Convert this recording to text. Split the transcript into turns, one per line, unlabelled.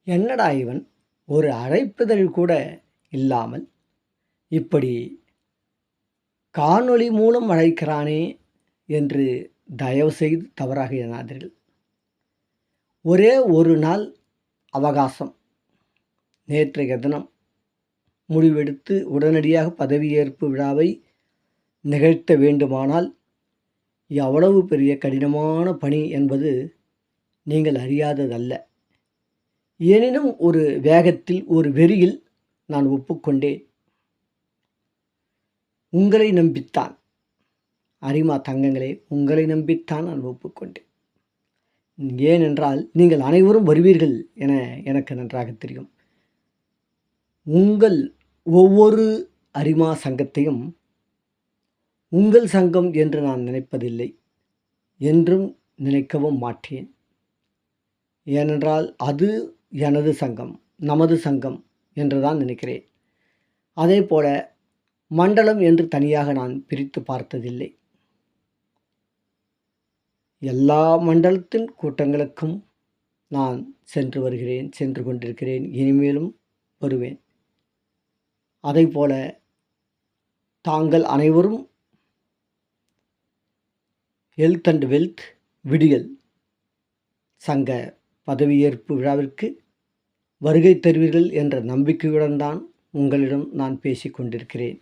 என்னடா இவன் ஒரு அழைப்பிதழ் கூட இல்லாமல் இப்படி காணொளி மூலம் அழைக்கிறானே என்று தயவுசெய்து தவறாக எண்ணாதீர்கள். ஒரே ஒரு நாள் அவகாசம். நேற்றைய தினம் முடிவெடுத்து உடனடியாக பதவியேற்பு விழாவை நிகழ்த்த வேண்டுமானால் எவ்வளவு பெரிய கடினமான பணி என்பது நீங்கள் அறியாததல்ல. எனினும் ஒரு வேகத்தில், ஒரு வெறியில் நான் ஒப்புக்கொண்டேன். உங்களை நம்பித்தான், அரிமா தங்கங்களே, உங்களை நம்பித்தான் நான் ஒப்புக்கொண்டேன். ஏனென்றால் நீங்கள் அனைவரும் வருவீர்கள் என எனக்கு நன்றாக தெரியும். உங்கள் ஒவ்வொரு அரிமா சங்கத்தையும் உங்கள் சங்கம் என்று நான் நினைப்பதில்லை, என்றும் நினைக்கவும் மாட்டேன். ஏனென்றால் அது எனது சங்கம், நமது சங்கம் என்று தான் நினைக்கிறேன். அதே போல மண்டலம் என்று தனியாக நான் பிரித்து பார்த்ததில்லை. எல்லா மண்டலத்தின் கூட்டங்களுக்கும் நான் சென்று வருகிறேன், சென்று கொண்டிருக்கிறேன், இனிமேலும் வருவேன். அதைப்போல தாங்கள் அனைவரும் ஹெல்த் அண்ட் வெல்த் விடியல் சங்க பதவியேற்பு விழாவிற்கு வருகை தருவீர்கள் என்ற நம்பிக்கையுடன் தான் உங்களிடம் நான் பேசிக் கொண்டிருக்கிறேன்.